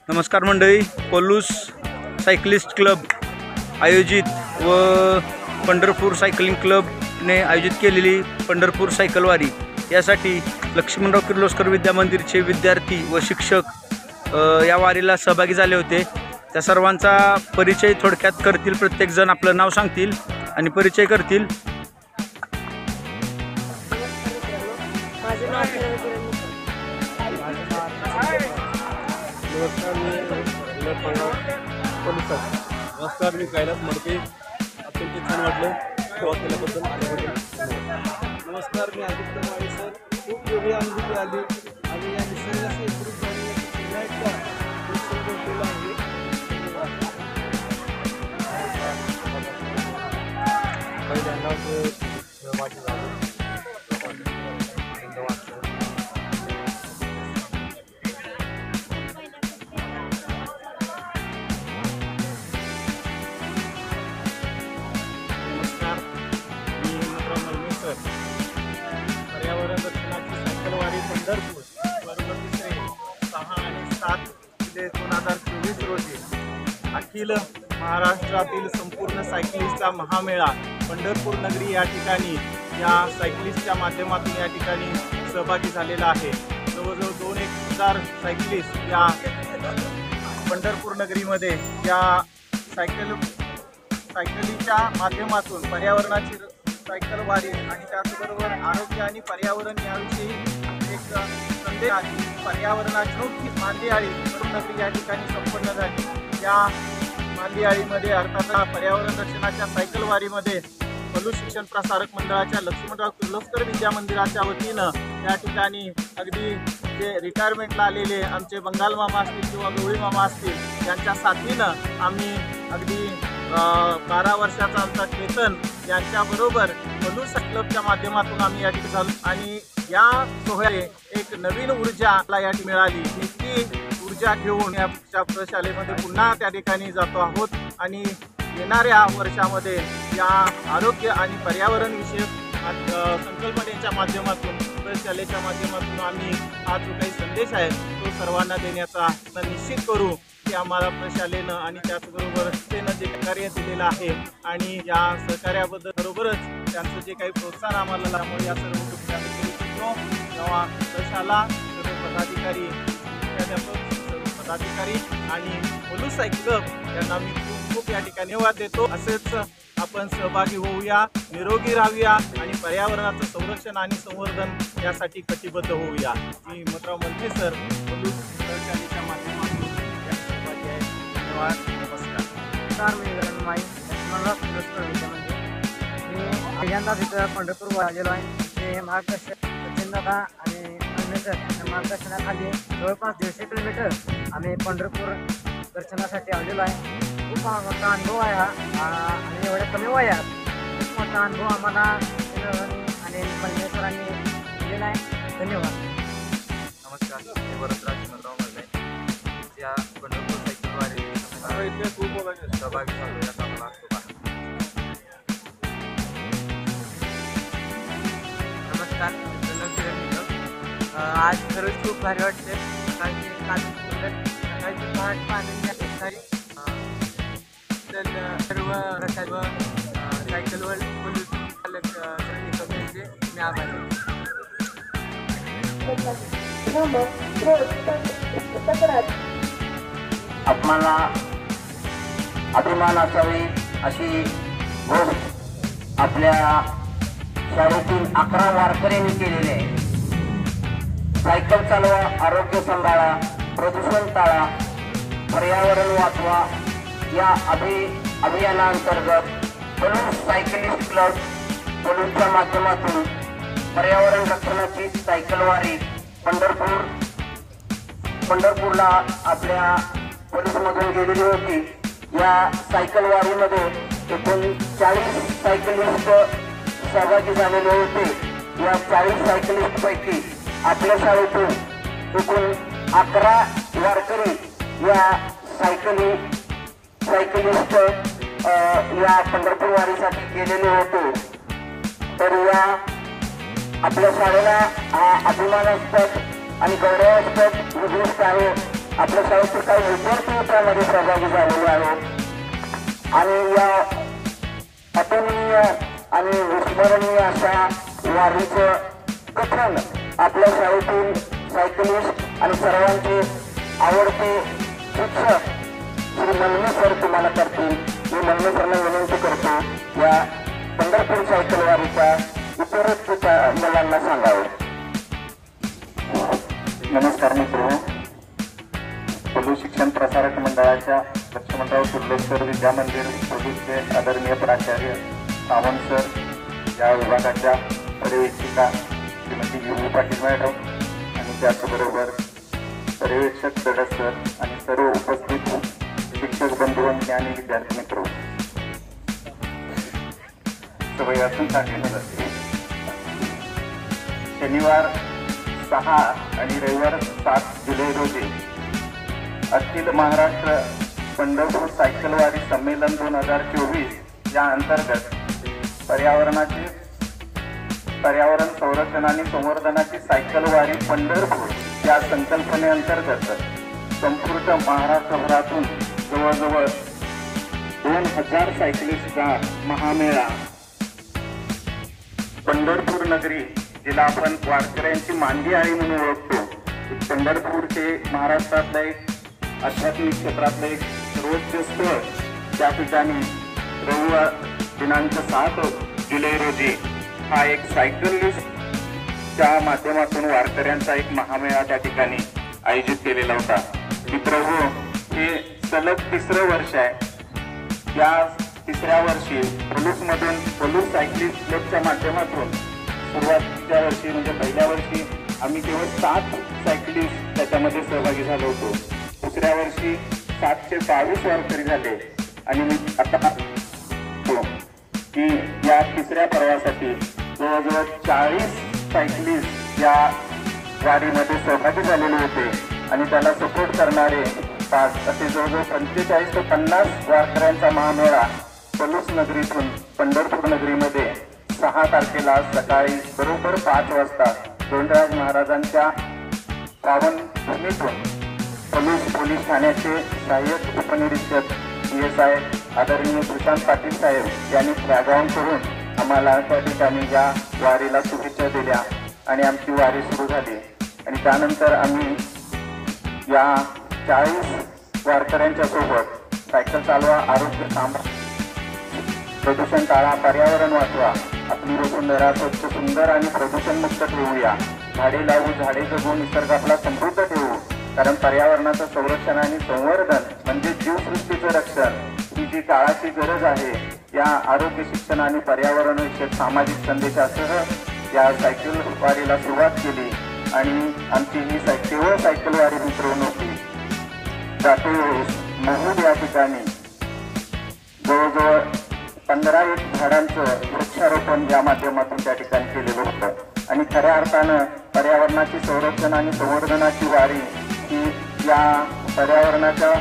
नमस्कार मंडळी, पोलूस cyclist club आयोजित व पंढरपूर सायकलिंग क्लबने आयोजित केलेली पंढरपूर सायकलवारी यासाठी लक्ष्मणराव किर्लोस्कर विद्या मंदिरचे विद्यार्थी व शिक्षक या वारीला सहभागी झाले होते। त्या सर्वांचा परिचय थोडक्यात करतील। प्रत्येकजण आपलं नाव सांगतील आणि परिचय करतील। नमस्कार, मी कैलास मडके। अत्यंत छान वाटलं सेवा केल्याबद्दल। नमस्कार, मी आदित्य माळी सर। खूप वेगळी अनुभूती आली आणि या निसर्गाशी एकरूप झालेल्या पुन्हा एकदा केला आहे। पहिल्यांदा सहभागी झालो। पर्यावरण रक्षणाची सायकलवारी पंढरपूर बरोबर 6 आणि 7 जुलै 2024 रोजी अखिल महाराष्ट्रातील संपूर्ण सायकलिस्टचा महामेळा पंढरपूर नगरी या ठिकाणी या सायकलिस्टच्या माध्यमातून या ठिकाणी सहभागी झालेला आहे। जवळजवळ 2,000 सायकलिस्ट या पंढरपूर नगरीमध्ये या सायकलीच्या माध्यमातून पर्यावरणाची सायकलवारी आणि त्याचबरोबर आरोग्य आणि पर्यावरण याविषयी एक संदेश आहे। पर्यावरणाची मांदियाळी नगरी या ठिकाणी संपन्न झाली। या मांदियाळीमध्ये अर्थात पर्यावरण रक्षणाच्या सायकलवारीमध्ये पोलूस शिक्षण प्रसारक मंडळाच्या लक्ष्मणराव किर्लोस्कर विद्या मंदिराच्या वतीनं या ठिकाणी अगदी जे रिटायरमेंटला आलेले आमचे बंगाल मामा असतील किंवा गवळी मामा असतील यांच्या साथीनं आम्ही अगदी 12 वर्षाचा आमचा केतन यांच्याबरोबर पोलूस क्लबच्या माध्यमातून आम्ही या ठिकाणी झालो आणि या सोहळ्याने एक नवीन ऊर्जा या ठिकाणी मिळाली। ती ऊर्जा घेऊन या प्रशालेमध्ये पुन्हा त्या ठिकाणी जातो आहोत आणि येणाऱ्या वर्षामध्ये या आरोग्य आणि पर्यावरण विषयक संकल्पनेच्या माध्यमातून प्रशालेच्या माध्यमातून आम्ही हा जो काही संदेश आहे तो सर्वांना देण्याचा निश्चित करू की आम्हाला प्रशालेनं आणि त्याचबरोबर त्यानं जे कार्य दिलेलं आहे आणि या सहकार्याबद्दल बरोबरच त्यांचं जे काही प्रोत्साहन आम्हाला त्यामुळे या सर्व गोष्टी करू शकतो। तेव्हा प्रशाला सर्व पदाधिकारी मुख्याध्यापक सर्व पदाधिकारी आणि पोलूस सायकल क्लब यांना मी खूप या ठिकाणी धन्यवाद देतो। असेच आपण सहभागी होऊया, निरोगी राहूया आणि पर्यावरणाचं संरक्षण आणि संवर्धन यासाठी कटिबद्ध होऊया। मी हिम्मतराव मलके सर, पोलूस प्रशालेच्या माध्यमातून या सहभागी आहे। धन्यवाद, नमस्कार। मी माई लक्ष्मणराव किर्लोस्कर विद्या मंदिर। मी पहिल्यांदाच इथं पंढरपूर आलेलो आहे। ते मार्गदर्शक सचिनदादा आणि अन्य मार्गदर्शनाखाली जवळपास 150 किलोमीटर आम्ही पंढरपूर दर्शनासाठी आलेलो आहे। खूप मोठा अनुभव आहे हा आणि एवढ्या कमी वयात खूप मोठा अनुभव आम्हाला आणि मल्लेश्वरांनी दिलेला आहे। धन्यवाद। नमस्कार, मी वरदराज हिम्मतराव मलके। या पंढरपूर सायकलवारी सहभागी झालो याचा मला खूप आनंद। नमस्कार, आज खरंच खूप भारी वाटते। सकाळची पहाट पाणी सर्व सायकलवर पोलूस चालक मी आभारी आत्माला अभिमान असावी अशी गोष्ट आपल्या शाळेतील 11 वारकऱ्यांनी केलेली आहे। सायकल चालवा, आरोग्य सांभाळा, प्रदूषण टाळा, पर्यावरण वाचवा या अभियानाअंतर्गत पोलूस सायकलिस्ट क्लब पोलूसच्या माध्यमातून पर्यावरण रक्षणाची सायकलवारी पंढरपूरला आपल्या पोलूसमधून गेलेली होती। या सायकलवारीमध्ये एकूण 40 सायकलिस्ट सहभागी झालेले होते। या 40 सायकलिस्ट पैकी आपल्या शाळेतून एकूण 11 वारकरी या सायकलिस्ट या पंढरपूर वारीसाठी गेलेले होते। तर या आपल्या शाळेला हा अभिमानास्पद आणि गौरवास्पद ही गोष्ट आहे आपल्या शाळेतील काही विद्यार्थी त्यामध्ये सहभागी झालेले आहेत आणि या अतुलनीय आणि विस्मरणीय अशा वारीचं कथन आपल्या शाळेतील सायकलिस्ट आणि सर्वांचे आवडते शिक्षक श्री मलमे सर तुम्हाला करतील. मी मलमे सरला विनंती करतो या पंढरपूर सायकल वारीच्या इतरच्या मुलांना सांगावे. नमस्कार मित्र. पलू शिक्षण प्रसारक मंडळाच्या लक्ष्मणराव तुर्लेकर विद्या मंदिर पलूचे आदरणीय प्राचार्य सावंत सर, या विभागाच्या पर्यवेक्षिका श्रीमती युवी पाटील मॅडम आणि त्याचबरोबर पर्यवेक्षक दडस सर आणि सर्व उपस्थित शिक्षक बंधू आणि विद्यार्थी मित्र, सवयातून सांगितलं जाते. शनिवार 6 आणि रविवार 7 जुलै रोजी अखिल महाराष्ट्र पंढरपूर सायकलवारी संमेलन 2024 या अंतर्गत पर्यावरण संरक्षण आणि संवर्धनाची सायकलवारी पंढरपूर या संकल्पनेअंतर्गत संपूर्ण महाराष्ट्रभरातून जवळजवळ 2000 सायकलिस्टचा महामेळा पंढरपूर नगरी, जिला आपण वारकऱ्यांची मांदियाळी म्हणून ओळखतो. पंढरपूर हे महाराष्ट्रातलं एक आध्यात्मिक क्षेत्रातलं एक सर्वोच्च स्थळ. त्या ठिकाणी रविवार दिनांक 7 जुलै रोजी हा एक सायकलिस्टच्या माध्यमातून वारकऱ्यांचा एक महामेळा त्या ठिकाणी आयोजित केलेला होता. मित्रहो, हे सलग 3रं वर्ष आहे. या 3ऱ्या वर्षी पलूसमधून पलूस सायकलिस्ट क्लबच्या माध्यमातून सुरुवातीच्या वर्षी म्हणजे पहिल्या वर्षी आम्ही केवळ 7 सायकलिस्ट त्याच्यामध्ये सहभागी झालो होतो. दुसऱ्या वर्षी 722 वारकरी झाले आणि मी आता की या 3ऱ्या पर्वासाठी जवळजवळ 40 सायकलिस्ट या वारीमध्ये सहभागी झालेले होते आणि त्याला सपोर्ट करणारे 5 असे जवळजवळ 45 ते 50 वारकऱ्यांचा महामेळा पलूस नगरीतून पंढरपूर नगरीमध्ये 6 तारखेला सकाळी बरोबर 5 वाजता गोंडराज महाराजांच्या पावनभूमीतून पलूस पोलीस ठाण्याचे सहाय्यक उपनिरीक्षक PSI आदरणीय सुशांत पाटील साहेब यांनी फ्लॅगऑन करून आम्हाला त्या ठिकाणी या वारीला शुभेच्छा दिल्या आणि आमची वारी सुरू झाली. आणि त्यानंतर आम्ही या 40 वारकऱ्यांच्या सोबत सायकल चालवा, आरोग्य सांभाळा, प्रदूषण टाळा, पर्यावरण वाचवा, आपली वसुंधरा स्वच्छ, सुंदर आणि प्रदूषणमुक्त ठेवूया, झाडे लावू, झाडे जगू, निसर्ग आपला समृद्ध ठेवू. कारण पर्यावरणाचं संरक्षण आणि संवर्धन म्हणजे जीवसृष्टीचं रक्षण ही जी काळाची गरज आहे. या आरोग्य, शिक्षण आणि पर्यावरण विषयक सामाजिक संदेशासह या सायकल वारीला सुरुवात केली आणि आमची ही केवळ सायकल वारी मित्रवणुकी जाते वेळेस महूद या ठिकाणी जवळजवळ 15 झाडांचं वृक्षारोपण या माध्यमातून त्या ठिकाणी केलेलं होतं. आणि खऱ्या अर्थानं पर्यावरणाची संरक्षण आणि संवर्धनाची वारी ही या पर्यावरणाच्या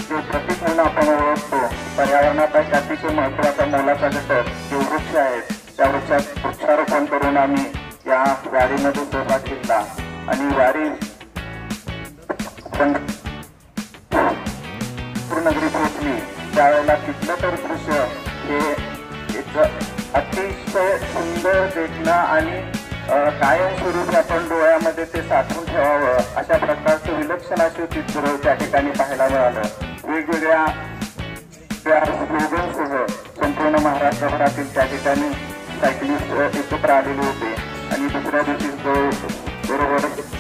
जे प्रतीक म्हणून आपण ओळखतो, पर्यावरणाचा एक अतिशय महत्त्वाचा मोलाचा घटक जे वृक्ष आहेत, त्या वृक्षात वृक्षारोपण करून आम्ही या वारीमध्ये सहभाग घेतला. आणि वारी पंढरपूर नगरी पोहोचली त्यावेळेला तिथलं तर दृश्य हे एक अतिशय सुंदर देखणं आणि कायमस्वरूपी आपण डोळ्यामध्ये ते साठवून ठेवावं अशा प्रकारचं विलक्षण असे चित्र त्या ठिकाणी पाहायला मिळालं. वेगवेगळ्या स्लोगनसह संपूर्ण महाराष्ट्रभरातील त्या ठिकाणी सायकलिस्ट एकत्र आलेले होते. आणि दुसऱ्या दिवशी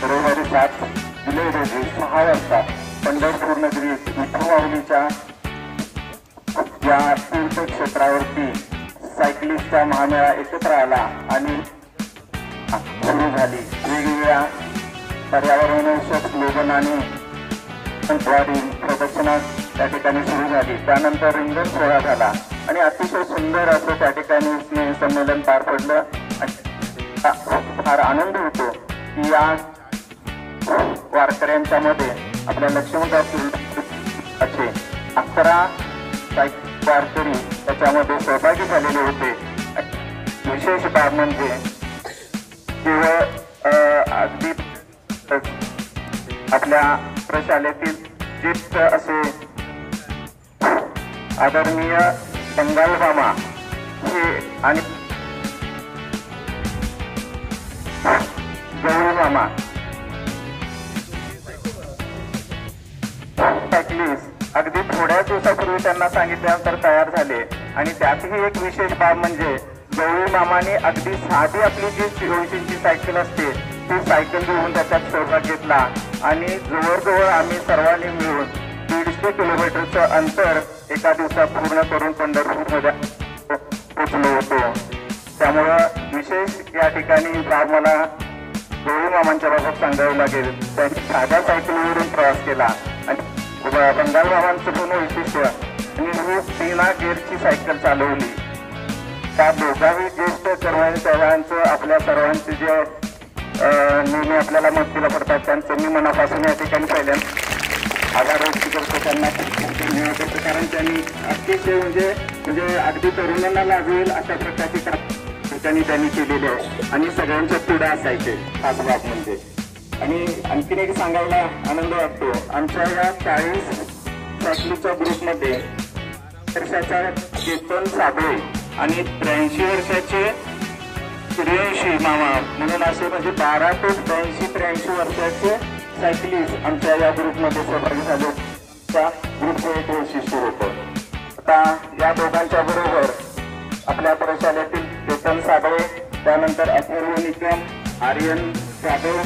रविवारी 7 जुलै रोजी 6 वाजता पंढरपूर नगरीत विठुमाऊलीच्या या तीर्थक्षेत्रावरती सायकलिस्टचा महामेळा एकत्र आला आणि सुरू झाली. वेगवेगळ्या पर्यावरणविषयक स्लोगन आणि प्रदर्शना त्या ठिकाणी सुरू झाली. त्यानंतर रिंगण सोहळा झाला आणि अतिशय सुंदर असं त्या ठिकाणी स्नेहसंमेलन पार पडलं. फार आनंद होतो की या वारकऱ्यांच्या मध्ये आपल्या लक्ष्मणराव तुर्लेकर 11 वारकरी त्याच्यामध्ये सहभागी झालेले होते. विशेष बाब म्हणजे केवळ अगदी आपल्या प्रशालेतील ज्येष्ठ असे आदरणीय बंगाल मामा हे आणि गौरी मामा सायकलिस्ट अगदी थोड्या दिवसापूर्वी त्यांना सांगितल्यानंतर तयार झाले. आणि त्यातही एक विशेष बाब म्हणजे गवळी मामाने अगदी साधी आपली जी 2400ची सायकल असते ती सायकल घेऊन त्याच्यात सहभाग घेतला आणि जवळजवळ आम्ही सर्वांनी मिळून 150 किलोमीटरचं अंतर एका दिवसात पूर्ण करून पंढरपूरमध्ये पोचलो होतो. त्यामुळं विशेष या ठिकाणी बाब मला गवळी मामांच्या बाबत सांगावं लागेल. त्यांनी साध्या सायकलीवरून प्रवास केला आणि बंगाल मामांचं पूर्ण वैशिष्ट्य आणि ही 3 गिअरची सायकल चालवली. त्या दोघाही ज्येष्ठ कर्मचारी साहेबांचं आपल्या सर्वांचे जे नेहमी आपल्याला मदतीला पडतात त्यांचं मी मनापासून या ठिकाणी पहिल्यांदा आभार व्यक्त करतो. त्यांना कारण त्यांनी अतिशय म्हणजे अगदी तरुणांना लागेल अशा प्रकारची त्यांनी केलेली आहे आणि सगळ्यांच्या पुढे असायचे खास बाब म्हणजे. आणि आणखीन एक सांगायला आनंद वाटतो आमच्या या 40 सायकलीच्या ग्रुपमध्ये वर्षाचा चेतन साबळे आणि 83 वर्षाचे सूर्यवंशी मामा म्हणून असे म्हणजे 12 ते 83 वर्षाचे सायकलिस्ट आमच्या या ग्रुपमध्ये सहभागी झाले. त्या ग्रुपचं एक वैशिष्ट्य होतं. आता या दोघांच्या बरोबर आपल्या प्रशालेतील चेतन साबळे, त्यानंतर अथर्व निकम, आर्यन जाधव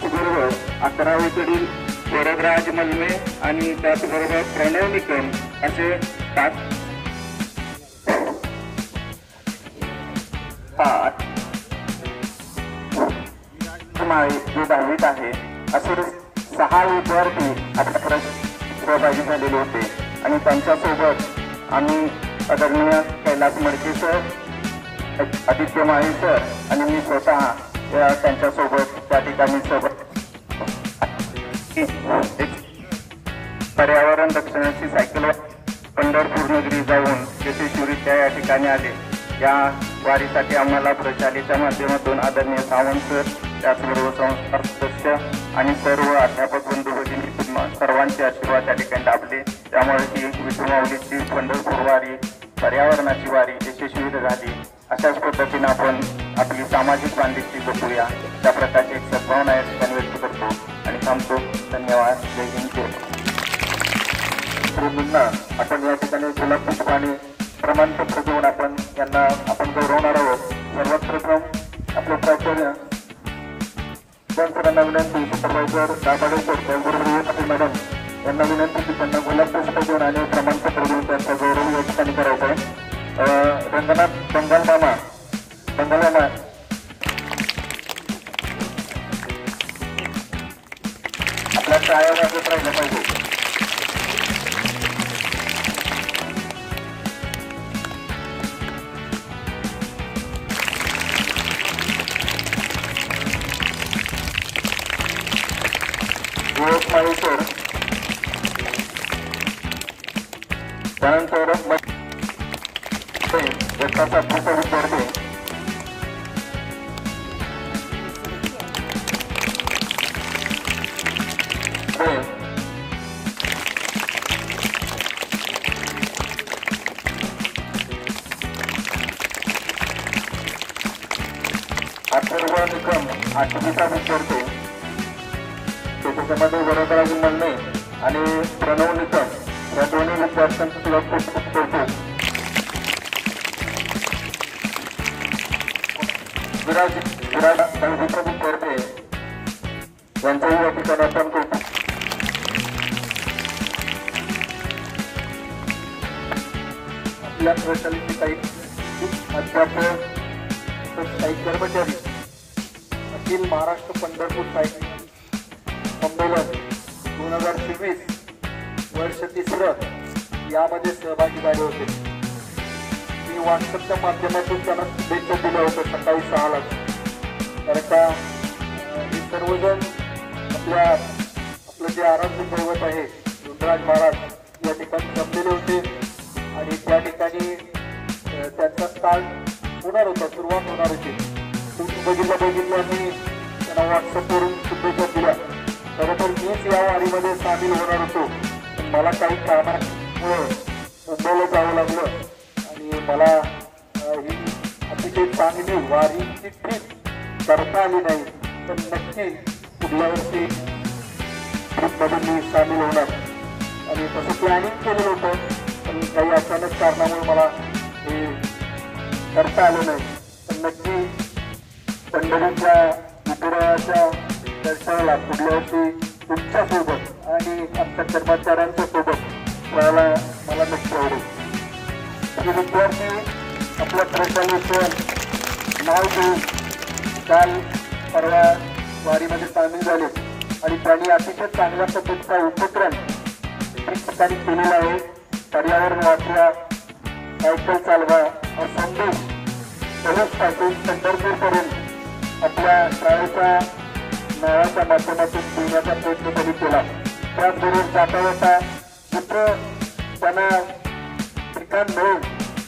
बरोबर 11वीकडील वरदराज मलमे आणि त्याचबरोबर प्रणव निकम असे 5 जे 10वीत आहे असे 6 विद्यार्थी आपल्या सहभागी झालेले होते. आणि त्यांच्यासोबत आम्ही आदरणीय कैलास मडके सर, आदित्य माळी सर आणि मी स्वतः त्यांच्यासोबत त्या ठिकाणी पर्यावरण रक्षणाची सायकल पंढरपूर नगरी जाऊन यशस्वीरित्या या ठिकाणी आले. या वारीसाठी आम्हाला प्रशालेच्या माध्यमातून आदरणीय सावंत सर, त्याचबरोबर संस्कार सदस्य आणि सर्व अध्यापक बंधू भगिनी सर्वांचे आशीर्वाद त्या ठिकाणी लाभले. त्यामुळे ही विठुमाऊलीची पंढरपूर वारी पर्यावरणाची वारी यशस्वी झाली. अशाच पद्धतीने आपण आपली सामाजिक बांधिलकी जपूया त्या प्रकारची एक सद्भावना या ठिकाणी व्यक्त करतो आणि थांबतो. धन्यवाद. जय हिंद. आपण या ठिकाणी गुलाब पुष्पाने प्रमाणपत्र देऊन आपण गौरवणार आहोत. सर्वात प्रथम आपले प्राचार्य सरांना विनंती, supervisor Dabhade sir, Gurudev madam यांना विनंती की त्यांना गुलाब पुष्प देऊन आणि प्रमाणपत्र देऊन त्यांचा गौरव या ठिकाणी करायचा आहे. रंगनाथ बंगाल मामा आपल्या टाळ्या वाजत राहिल्या पाहिजे. माळी सर, त्यानंतर विद्यार्थी अथर्व निकम 8वीचा विद्यार्थी, त्याच्यामध्ये वरदराज मलमे आणि प्रणव निकम या दोन्ही विद्यार्थ्यांचं सुद्धा खूप खूप कौतुक. विराज 10वीचा विद्यार्थी यांचंही या ठिकाणी आपण कौतुक. आपल्या प्रशालेचे काही अध्यापक, काही कर्मचारी अखिल महाराष्ट्र पंढरपूर सायकल संमेलन 2024 वर्ष 3 यामध्ये सहभागी झाले होते. मी व्हॉट्सअपच्या माध्यमातून त्यांना शुभेच्छा दिल्या होत्या सकाळी 6ला. कारण का हे सर्वजण आपलं जे आराध्य दैवत आहे रुद्राज महाराज या ठिकाणी जमलेले होते आणि त्या ठिकाणी त्यांचा स्टार्ट होणार होता, सुरुवात होणार होती. तुम्ही बघितलं मी त्यांना व्हॉट्सअपवरून शुभेच्छा दिल्या खरं तर मीच या वारीमध्ये सामील होणार होतो, पण मला काही कामामुळे मुंबईला जावं लागलं आणि मला ही अतिशय चांगली वारीची ट्रीप करता आली नाही. पण नक्की पुढल्या वर्षी ट्रीपमध्ये मी सामील होणार आणि तसं प्लॅनिंग केलं होतं, पण काही अचानक कारणामुळे मला हे करता आलं नाही. पण नक्की पंढरीच्या विठुरायाच्या दर्शनाला पुढल्या वर्षी तुमच्यासोबत आणि आमच्या कर्मचाऱ्यांच्या सोबत जायला मला नक्की आवडेल. विद्यार्थी आपल्या प्रशालेचं नाव घेऊन काल परवा वारीमध्ये सामील झाले आणि त्यांनी अतिशय चांगल्या पद्धतीचा उपक्रम ठिकठिकाणी केलेला आहे. पर्यावरण वाचवा, सायकल चालवा हा संदेश पासून पंढरपूरपर्यंत आपल्या शाळेच्या नावाच्या माध्यमातून देण्याचा प्रयत्न त्यांनी केला. त्याचबरोबर जाता जाता जिथं त्यांना ठिकाण मिळेल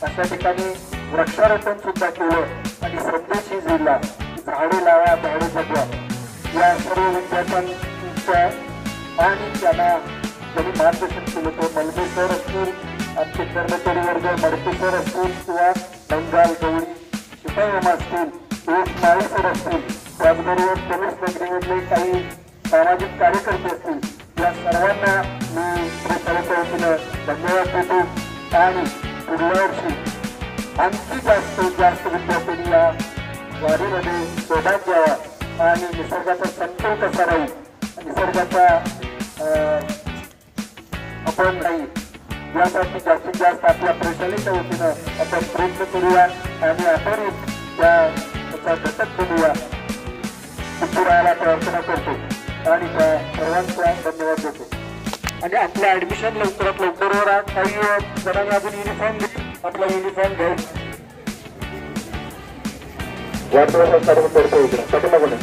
अशा ठिकाणी वृक्षारोपण सुद्धा केलं आणि संदेशही दिला, झाडे लावा झाडे जगवा. या सर्व विद्यार्थ्यांच्या आणि त्यांना त्यांनी मार्गदर्शन केलं. तो मलमे सर असतील, आमचे कर्मचारी वर्ग मडके सर असतील किंवा बंगाल गवळी शिपाई मामा असतील, एक माळी सर असतील, त्याचबरोबर पोलीस नगरीमधले काही सामाजिक कार्यकर्ते असतील, या सर्वांना मी प्रशालेच्या वतीनं धन्यवाद देतो आणि पुढल्या वर्षी आणखी जास्तीत जास्त विद्यार्थ्यांनी या वारीमध्ये सहभाग घ्यावा आणि निसर्गाचा समतोल कसा राहील, निसर्गाचा आपण राहील यासाठी जास्तीत जास्त आपल्या प्रशालेच्या वतीनं आपण प्रयत्न करूया आणि आपण त्याचा घटक बनूया. विठुरायाला प्रार्थना करतो आणि त्या सर्वांचा धन्यवाद देतो. आणि आपलं ऍडमिशन लवकरात लवकर वर काही जणांनी अजून युनिफॉर्म आपला युनिफॉर्म घ्याल वाढदिवसात सर्व करतो इकडे पाठीमागून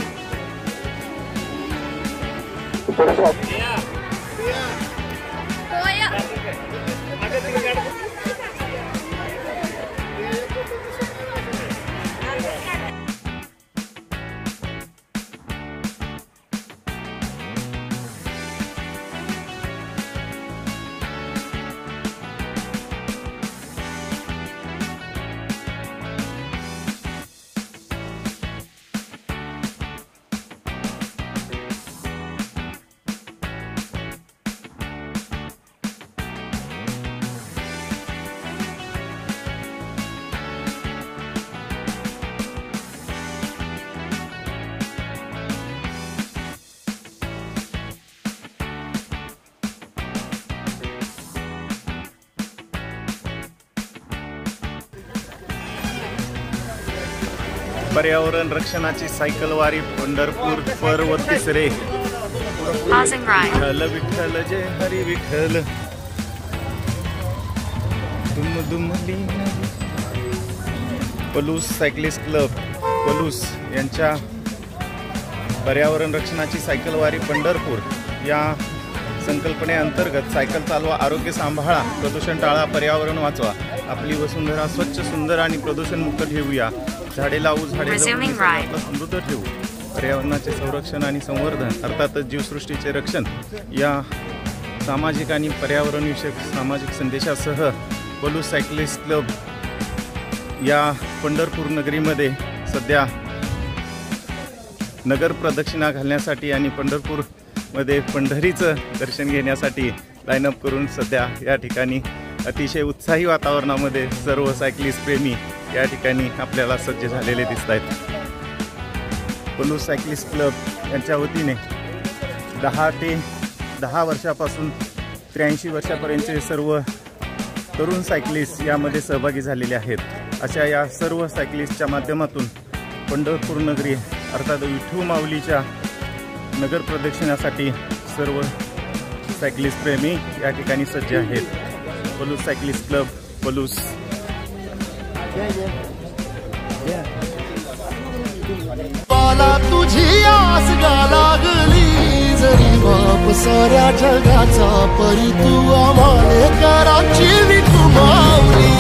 पर्यावरण रक्षणाची सायकल वारी पंढरपूर पर्व तिसरे. विठ्ठल विठ्ठल जय हरी विठ्ठल. दुम दुम पलूस सायकलिस्ट क्लब पलूस यांच्या पर्यावरण रक्षणाची सायकल वारी पंढरपूर या संकल्पनेअंतर्गत सायकल चालवा, आरोग्य सांभाळा, प्रदूषण टाळा, पर्यावरण वाचवा, आपली वसुंधरा स्वच्छ सुंदर आणि प्रदूषणमुक्त ठेवूया, झाडे लावू, झाडे समृद्ध ठेवू, पर्यावरणाचे संरक्षण आणि संवर्धन अर्थातच जीवसृष्टीचे रक्षण या सामाजिक आणि पर्यावरणविषयक सामाजिक संदेशासह पलूस सायकलिस्ट क्लब या पंढरपूर नगरीमध्ये सध्या नगर प्रदक्षिणा घालण्यासाठी आणि पंढरपूरमध्ये पंढरीचं दर्शन घेण्यासाठी लाईनअप करून सध्या या ठिकाणी अतिशय उत्साही वातावरणामध्ये सर्व सायकलिस्ट प्रेमी या ठिकाणी आपल्याला सज्ज झालेले दिसत आहेत. पलूस सायकलिस्ट क्लब यांच्या वतीने 10 ते 10 वर्षापासून 83 वर्षापर्यंतचे सर्व तरुण सायकलिस्ट यामध्ये सहभागी झालेले आहेत. अशा या सर्व सायकलिस्टच्या माध्यमातून पंढरपूर नगरी अर्थात विठू माऊलीच्या नगर प्रदक्षिणासाठी सर्व सायकलिस्ट प्रेमी या ठिकाणी सज्ज आहेत. Palus cyclist club Palus. बाला तुझी आस लागली जरी बाप साऱ्या जगाचा परी तू आम्हाले कराची विठू माऊली.